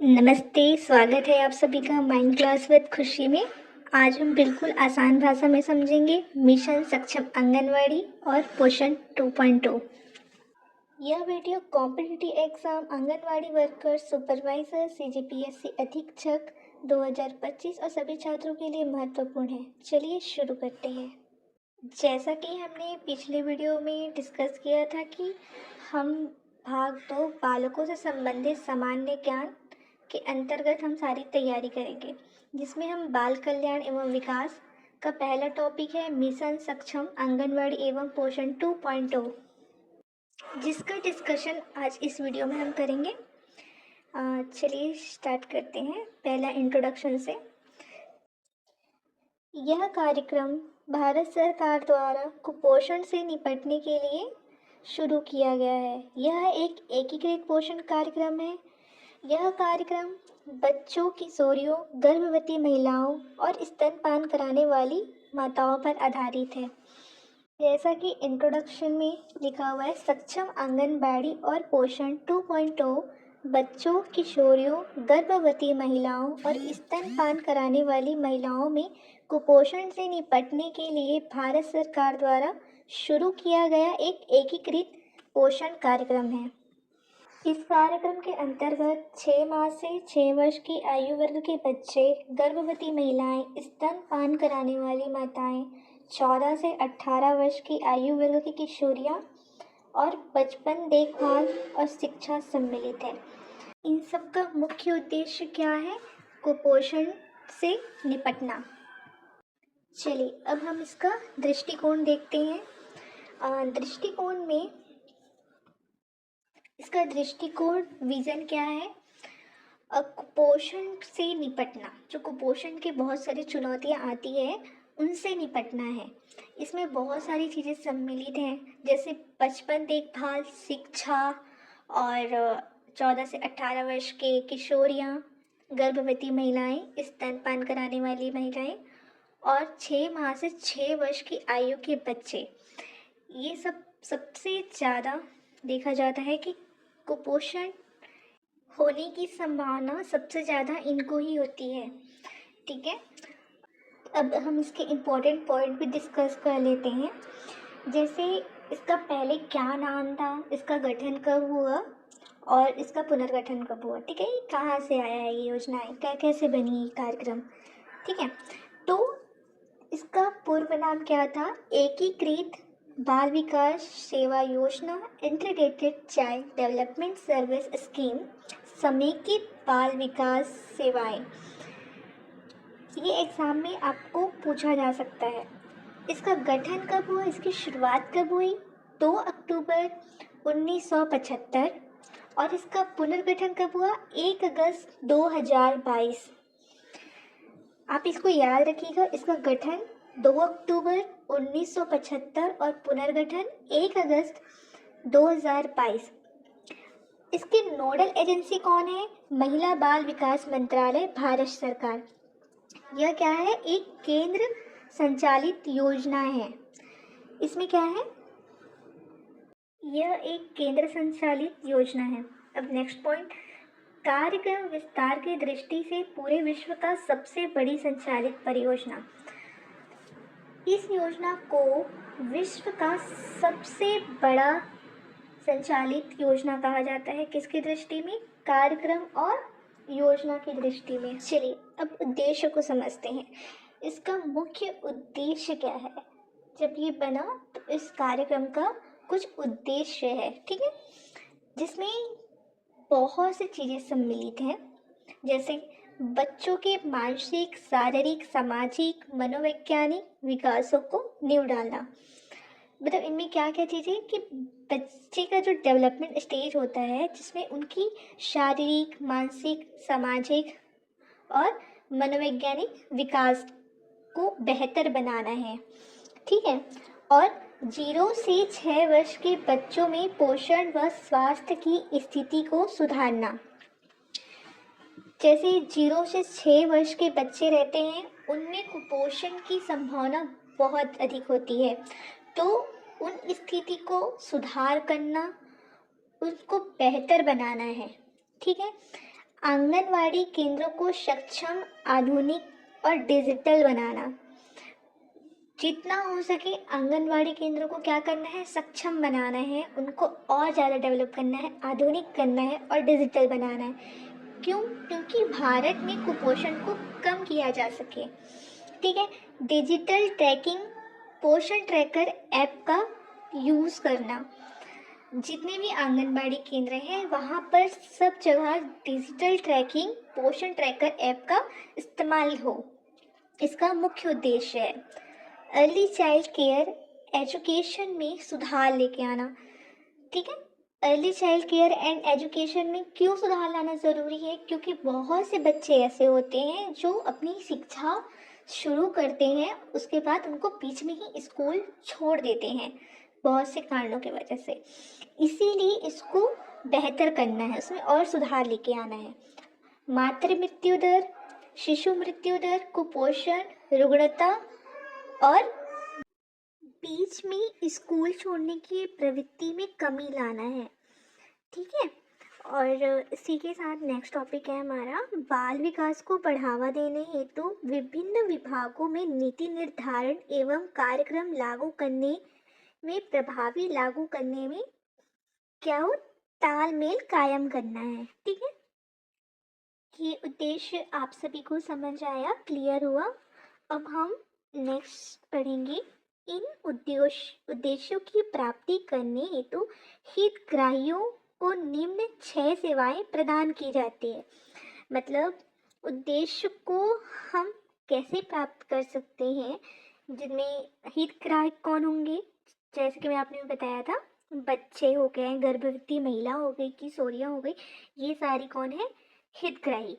नमस्ते, स्वागत है आप सभी का माइंड क्लास विद खुशी में। आज हम बिल्कुल आसान भाषा में समझेंगे मिशन सक्षम आंगनवाड़ी और पोषण 2.0। यह video competitive exam anganwadi worker supervisor CGPSC अधीक्षक 2025 और सभी छात्रों के लिए महत्वपूर्ण है। चलिए शुरू करते हैं। जैसा कि हमने पिछले वीडियो में डिस्कस किया था कि हम भाग 2 बालकों से संबंधित सामान्य ज्ञान के अंतर्गत हम सारी तैयारी करेंगे, जिसमें हम बाल कल्याण एवं विकास का पहला टॉपिक है मिशन सक्षम आंगनवाड़ी एवं पोषण 2.0, जिसका डिस्कशन आज इस वीडियो में हम करेंगे। चलिए स्टार्ट करते हैं पहला इंट्रोडक्शन से। यह कार्यक्रम भारत सरकार द्वारा कुपोषण से निपटने के लिए शुरू किया गया है। यह एक एकीकृत पोषण कार्यक्रम है। यह कार्यक्रम बच्चों, किशोरियों, गर्भवती महिलाओं और स्तनपान कराने वाली माताओं पर आधारित है। जैसा कि इंट्रोडक्शन में लिखा हुआ है, सक्षम आंगनबाड़ी और पोषण 2.0 बच्चों, किशोरियों, गर्भवती महिलाओं और स्तनपान कराने वाली महिलाओं में कुपोषण से निपटने के लिए भारत सरकार द्वारा शुरू किया गया एक एकीकृत पोषण कार्यक्रम है। इस कार्यक्रम के अंतर्गत 6 माह से 6 वर्ष की आयु वर्ग के बच्चे, गर्भवती महिलाएं, स्तनपान कराने वाली माताएं, 14 से 18 वर्ष की आयु वर्ग की किशोरियां और बचपन देखभाल और शिक्षा सम्मिलित है। इन सब का मुख्य उद्देश्य क्या है? कुपोषण से निपटना। चलिए अब हम इसका दृष्टिकोण देखते हैं। दृष्टिकोण में इसका दृष्टिकोण विज़न क्या है? कुपोषण से निपटना। जो कुपोषण के बहुत सारी चुनौतियां आती है, उनसे निपटना है। इसमें बहुत सारी चीज़ें सम्मिलित हैं, जैसे बचपन देखभाल, शिक्षा और 14 से 18 वर्ष के किशोरियां, गर्भवती महिलाएं, स्तनपान कराने वाली महिलाएं और 6 माह से 6 वर्ष की आयु के बच्चे। ये सबसे ज़्यादा देखा जाता है कि कुपोषण होने की संभावना सबसे ज़्यादा इनको ही होती है। ठीक है, अब हम इसके इम्पोर्टेंट पॉइंट भी डिस्कस कर लेते हैं। जैसे इसका पहले क्या नाम था, इसका गठन कब हुआ और इसका पुनर्गठन कब हुआ। ठीक है, ये कहाँ से आया है, ये योजनाएं कैसे बनी, ये कार्यक्रम। ठीक है, तो इसका पूर्व नाम क्या था? एकीकृत बाल विकास सेवा योजना, integrated child development service scheme, समेकित बाल विकास सेवाएं। ये एग्जाम में आपको पूछा जा सकता है। इसका गठन कब हुआ, इसकी शुरुआत कब हुई? 2 अक्टूबर 1975। और इसका पुनर्गठन कब हुआ? 1 अगस्त 2022। आप इसको याद रखिएगा, इसका गठन 2 अक्टूबर 1975 और पुनर्गठन 1 अगस्त 2022। इसकी नोडल एजेंसी कौन है? महिला बाल विकास मंत्रालय, भारत सरकार। यह क्या है? एक केंद्र संचालित योजना है। इसमें क्या है? यह एक केंद्र संचालित योजना है। अब नेक्स्ट पॉइंट, कार्यक्रम विस्तार की दृष्टि से पूरे विश्व का सबसे बड़ी संचालित परियोजना। इस योजना को विश्व का सबसे बड़ा संचालित योजना कहा जाता है। किसकी दृष्टि में? कार्यक्रम और योजना की दृष्टि में। चलिए अब उद्देश्य को समझते हैं। इसका मुख्य उद्देश्य क्या है? जब ये बना तो इस कार्यक्रम का कुछ उद्देश्य है, ठीक है, जिसमें बहुत सी चीज़ें सम्मिलित हैं, जैसे बच्चों के मानसिक, शारीरिक, सामाजिक, मनोवैज्ञानिक विकासों को नींव डालना। मतलब इनमें क्या क्या चीज़ें कि बच्चे का जो डेवलपमेंट स्टेज होता है, जिसमें उनकी शारीरिक, मानसिक, सामाजिक और मनोवैज्ञानिक विकास को बेहतर बनाना है। ठीक है, और 0 से 6 वर्ष के बच्चों में पोषण व स्वास्थ्य की स्थिति को सुधारना। जैसे 0 से 6 वर्ष के बच्चे रहते हैं, उनमें कुपोषण की संभावना बहुत अधिक होती है, तो उन स्थिति को सुधार करना, उसको बेहतर बनाना है। ठीक है, आंगनवाड़ी केंद्रों को सक्षम, आधुनिक और डिजिटल बनाना। जितना हो सके आंगनवाड़ी केंद्रों को क्या करना है, सक्षम बनाना है, उनको और ज़्यादा डेवलप करना है, आधुनिक करना है और डिजिटल बनाना है। क्यों? क्योंकि भारत में कुपोषण को कम किया जा सके। ठीक है। डिजिटल ट्रैकिंग, पोषण ट्रैकर ऐप का यूज़ करना। जितने भी आंगनबाड़ी केंद्र हैं वहाँ पर सब जगह डिजिटल ट्रैकिंग, पोषण ट्रैकर ऐप का इस्तेमाल हो, इसका मुख्य उद्देश्य है। अर्ली चाइल्ड केयर एजुकेशन में सुधार लेके आना। ठीक है। Early child care and education में क्यों सुधार लाना ज़रूरी है? क्योंकि बहुत से बच्चे ऐसे होते हैं जो अपनी शिक्षा शुरू करते हैं, उसके बाद उनको बीच में ही स्कूल छोड़ देते हैं बहुत से कारणों की वजह से। इसीलिए इसको बेहतर करना है, उसमें और सुधार लेके आना है। मातृ मृत्यु दर, शिशु मृत्यु दर, कुपोषण, रुग्णता और बीच में स्कूल छोड़ने की प्रवृत्ति में कमी लाना है। ठीक है। और इसी के साथ नेक्स्ट टॉपिक है हमारा, बाल विकास को बढ़ावा देने हेतु विभिन्न विभागों में नीति निर्धारण एवं कार्यक्रम लागू करने में, प्रभावी लागू करने में क्या हो, तालमेल कायम करना है। ठीक है। ये उद्देश्य आप सभी को समझ आया, क्लियर हुआ? अब हम नेक्स्ट पढ़ेंगे, इन उद्देश्यों की प्राप्ति करने हेतु हितग्राहियों को निम्न 6 सेवाएं प्रदान की जाती है। मतलब उद्देश्य को हम कैसे प्राप्त कर सकते हैं, जिनमें हितग्राही कौन होंगे, जैसे कि मैं आपने बताया था, बच्चे हो गए, गर्भवती महिला हो गई, किशोरियाँ हो गई, ये सारी कौन है, हितग्राही।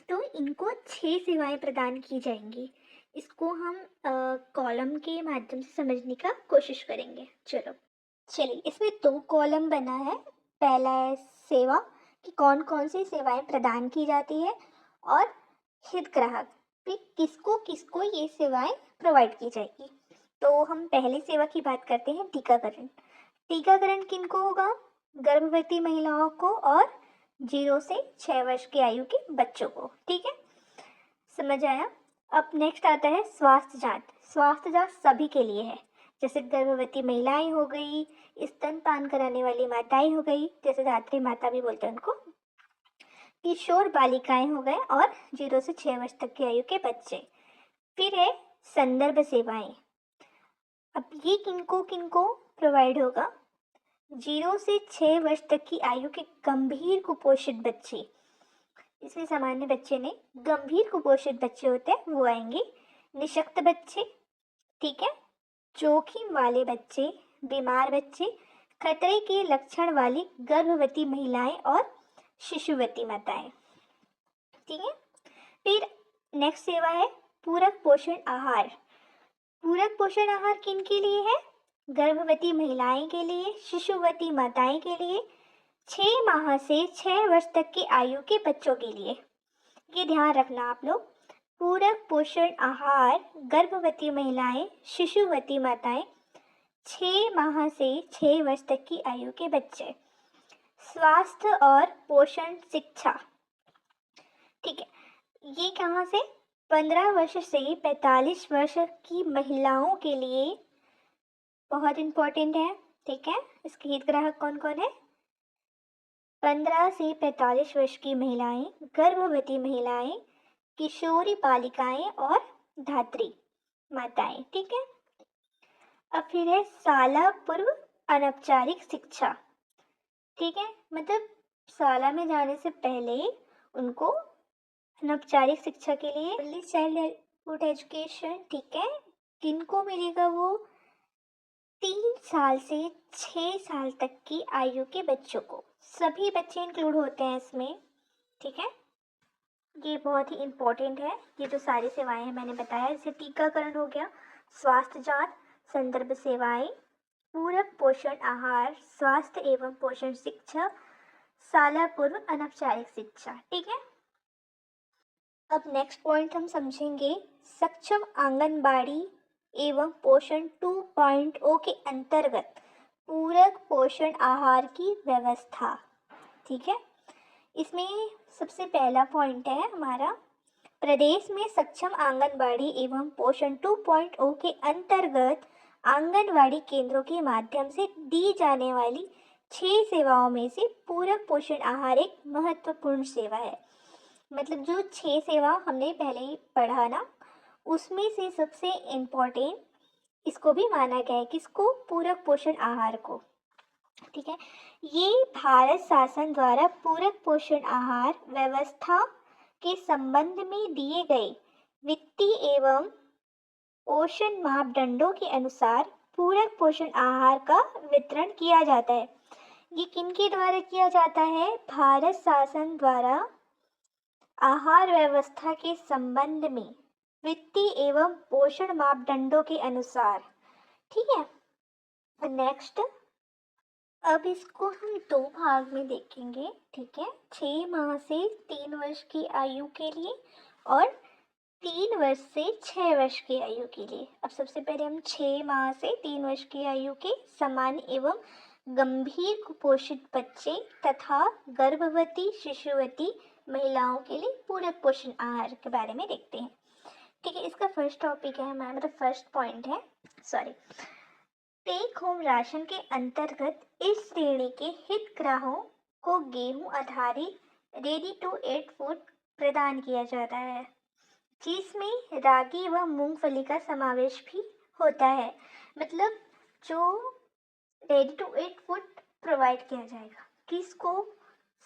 तो इनको 6 सेवाएं प्रदान की जाएंगी। इसको हम कॉलम के माध्यम से समझने का कोशिश करेंगे। चलिए इसमें 2 कॉलम बना है। पहला है सेवा, कि कौन कौन सी सेवाएं प्रदान की जाती है, और हितग्राहक, कि किसको किसको ये सेवाएं प्रोवाइड की जाएगी। तो हम पहली सेवा की बात करते हैं, टीकाकरण। टीकाकरण किनको होगा, गर्भवती महिलाओं को और 0 से 6 वर्ष की आयु के बच्चों को। ठीक है, समझ आया? अब नेक्स्ट आता है स्वास्थ्य जांच। स्वास्थ्य जांच सभी के लिए है, जैसे गर्भवती महिलाएं हो गई, स्तनपान कराने वाली माताएं हो गई, जैसे धात्री माता भी बोलते हैं उनको, किशोर बालिकाएं हो गए, और 0 से 6 वर्ष तक की आयु के बच्चे। फिर है संदर्भ सेवाएं। अब ये किनको किनको प्रोवाइड होगा, 0 से 6 वर्ष तक की आयु के गंभीर कुपोषित बच्चे, इसमें सामान्य बच्चे नहीं, गंभीर कुपोषित बच्चे होते हैं वो आएंगे। निशक्त बच्चे, ठीक है, जोखिम वाले बच्चे, बीमार बच्चे, खतरे के लक्षण वाली गर्भवती महिलाएं और शिशुवती माताएं। ठीक है। फिर नेक्स्ट सेवा है पूरक पोषण आहार। पूरक पोषण आहार किन के लिए है, गर्भवती महिलाएं के लिए, शिशुवती माताएं के लिए, 6 माह से 6 वर्ष तक की आयु के बच्चों के लिए। ये ध्यान रखना आप लोग, पूरक पोषण आहार गर्भवती महिलाएं, शिशुवती माताएं, 6 माह से 6 वर्ष तक की आयु के बच्चे। स्वास्थ्य और पोषण शिक्षा, ठीक है, ये कहाँ से, 15 वर्ष से 45 वर्ष की महिलाओं के लिए बहुत इम्पोर्टेंट है। ठीक है, इसके हितग्राहक कौन कौन है, 15 से 45 वर्ष की महिलाएं, गर्भवती महिलाएं, किशोरी बालिकाएं और धात्री माताएं। ठीक है। अब फिर है शाला पूर्व अनौपचारिक शिक्षा। ठीक है, मतलब शाला में जाने से पहले उनको अनौपचारिक शिक्षा के लिए अर्ली चाइल्डहुड एजुकेशन, ठीक है, किनको मिलेगा, वो 3 साल से 6 साल तक की आयु के बच्चों को, सभी बच्चे इंक्लूड होते हैं इसमें। ठीक है, ये बहुत ही इम्पोर्टेंट है। ये जो सारी सेवाएं हैं मैंने बताया, जैसे टीकाकरण हो गया, स्वास्थ्य जांच, संदर्भ सेवाएं, पूरक पोषण आहार, स्वास्थ्य एवं पोषण शिक्षा, शाला पूर्व अनौपचारिक शिक्षा। ठीक है। अब नेक्स्ट पॉइंट हम समझेंगे, सक्षम आंगनबाड़ी एवं पोषण 2.0 के अंतर्गत पूरक पोषण आहार की व्यवस्था। ठीक है, इसमें सबसे पहला पॉइंट है हमारा, प्रदेश में सक्षम आंगनबाड़ी एवं पोषण 2.0 के अंतर्गत आंगनबाड़ी केंद्रों के माध्यम से दी जाने वाली 6 सेवाओं में से पूरक पोषण आहार एक महत्वपूर्ण सेवा है। मतलब जो 6 सेवा हमने पहले ही पढ़ा ना, उसमें से सबसे इम्पोर्टेंट इसको भी माना गया है, किसको? पूरक पोषण आहार को। ठीक है, ये भारत शासन द्वारा पूरक पोषण आहार व्यवस्था के संबंध में दिए गए वित्तीय एवं पोषण मापदंडों के अनुसार पूरक पोषण आहार का वितरण किया जाता है। ये किनके द्वारा किया जाता है? भारत शासन द्वारा आहार व्यवस्था के संबंध में वित्तीय एवं पोषण मापदंडों के अनुसार। ठीक है, नेक्स्ट, अब इसको हम 2 भाग में देखेंगे। ठीक है, 6 माह से 3 वर्ष की आयु के लिए और 3 वर्ष से 6 वर्ष की आयु के लिए। अब सबसे पहले हम 6 माह से 3 वर्ष की आयु के सामान्य एवं गंभीर कुपोषित बच्चे तथा गर्भवती शिशुवती महिलाओं के लिए पूरक पोषण आहार के बारे में देखते हैं। ठीक है, इसका फर्स्ट टॉपिक है हमारा, मतलब फर्स्ट पॉइंट है, टेक होम राशन के अंतर्गत इस श्रेणी के हितग्राहियों को गेहूं आधारित रेडी टू ईट फूड प्रदान किया जाता है, जिसमें रागी व मूंगफली का समावेश भी होता है। मतलब जो ready to eat food provide किया जाएगा, किसको?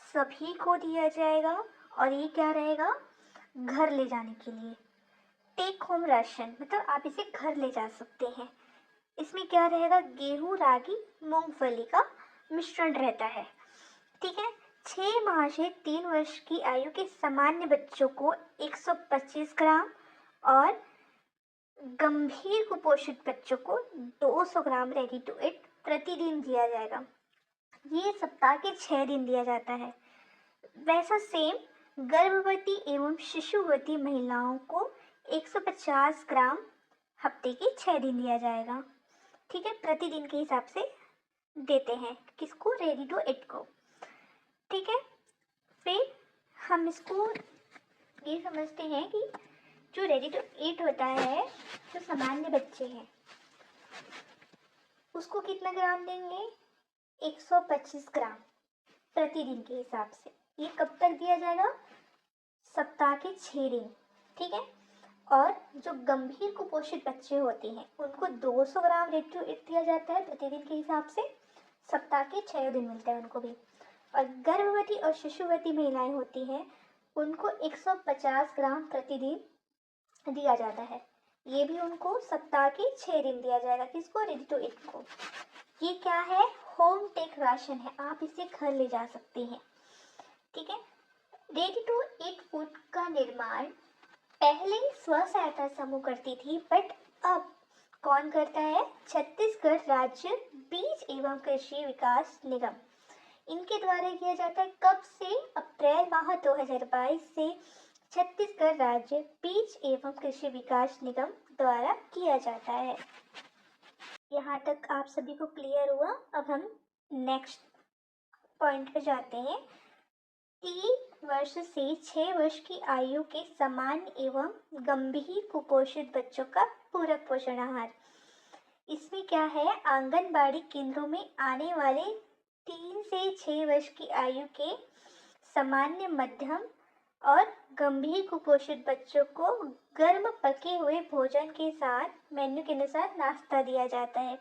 सभी को दिया जाएगा, और ये क्या रहेगा? घर ले जाने के लिए। टेक होम राशन मतलब आप इसे घर ले जा सकते हैं। इसमें क्या रहेगा? गेहूं, रागी, मूंगफली का मिश्रण रहता है। ठीक है, 6 माह से 3 वर्ष की आयु के सामान्य बच्चों को 125 ग्राम और गंभीर कुपोषित बच्चों को 200 ग्राम रेडी टू ईट प्रतिदिन दिया जाएगा। ये सप्ताह के 6 दिन दिया जाता है। वैसा सेम गर्भवती एवं शिशुवती महिलाओं को 150 ग्राम हफ्ते के 6 दिन दिया जाएगा। ठीक है, प्रतिदिन के हिसाब से देते हैं, किसको? रेडी टू ईट को। ठीक है, फिर हम इसको ये समझते हैं कि जो रेडी टू ईट होता है, जो सामान्य बच्चे हैं, उसको कितना ग्राम देंगे? 125 ग्राम प्रतिदिन के हिसाब से। ये कब तक दिया जाएगा? सप्ताह के 6 दिन। ठीक है, और जो गंभीर कुपोषित बच्चे होते हैं उनको 200 ग्राम रेडी टू ईट दिया जाता है प्रतिदिन के हिसाब से, सप्ताह के 6 दिन मिलते हैं उनको भी। और गर्भवती और शिशुवती महिलाएं होती हैं, उनको 150 ग्राम प्रतिदिन दिया जाता है। ये भी उनको सप्ताह के 6 दिन दिया जाएगा, किसको? रेडी टू ईट को। ये क्या है? होम टेक राशन है, आप इसे घर ले जा सकते हैं। ठीक है, रेडी टू ईट फूड का निर्माण पहले स्व सहायता समूह करती थी, बट अब कौन करता है? छत्तीसगढ़ राज्य बीज एवं कृषि विकास निगम, इनके द्वारा किया जाता है। कब से? अप्रैल माह 2022 से छत्तीसगढ़ राज्य बीज एवं कृषि विकास निगम द्वारा किया जाता है। यहाँ तक आप सभी को क्लियर हुआ? अब हम नेक्स्ट पॉइंट पे जाते हैं। 3 वर्ष से 6 वर्ष की आयु के सामान्य एवं गंभीर कुपोषित बच्चों का पूरक पोषण आहार। इसमें क्या है? आंगनबाड़ी केंद्रों में आने वाले 3 से 6 वर्ष की आयु के सामान्य, मध्यम और गंभीर कुपोषित बच्चों को गर्म पके हुए भोजन के साथ मेन्यू के अनुसार नाश्ता दिया जाता है।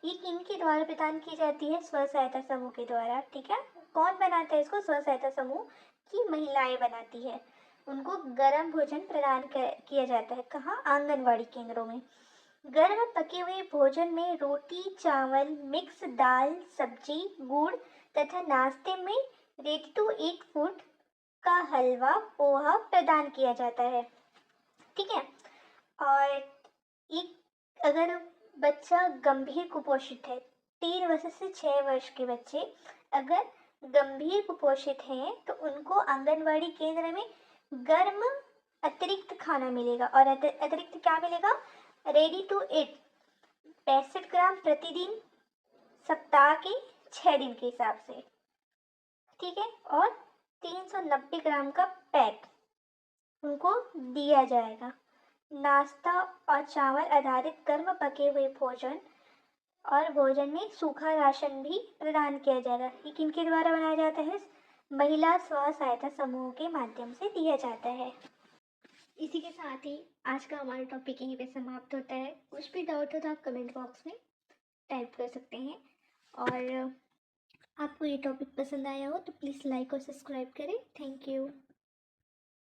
ये किनके द्वारा प्रदान की जाती है? स्व सहायता समूह के द्वारा। ठीक है, कौन बनाता है इसको? स्व सहायता समूह की महिलाएं बनाती है। उनको गर्म भोजन प्रदान किया जाता है। कहाँ? आंगनबाड़ी केंद्रों में। गर्म पके हुए भोजन में रोटी, चावल, मिक्स दाल, सब्जी, गुड़ तथा नाश्ते में रेडी टू ईट फूड का हलवा, पोहा प्रदान किया जाता है। ठीक है, और एक अगर बच्चा गंभीर कुपोषित है, 3 वर्ष से 6 वर्ष के बच्चे अगर गंभीर कुपोषित हैं तो उनको आंगनबाड़ी केंद्र में गर्म अतिरिक्त खाना मिलेगा। और अतिरिक्त क्या मिलेगा? रेडी टू ईट 65 ग्राम प्रतिदिन, सप्ताह के 6 दिन के हिसाब से। ठीक है, और 390 ग्राम का पैक उनको दिया जाएगा। नाश्ता और चावल आधारित गर्म पके हुए भोजन और भोजन में सूखा राशन भी प्रदान किया जाएगा। ये किनके द्वारा बनाया जाता है? महिला स्व सहायता समूह के माध्यम से दिया जाता है। इसी के साथ ही आज का हमारा टॉपिक यहीं पे समाप्त होता है। कुछ भी डाउट हो तो आप कमेंट बॉक्स में टाइप कर सकते हैं, और आपको ये टॉपिक पसंद आया हो तो प्लीज़ लाइक और सब्सक्राइब करें। Thank you.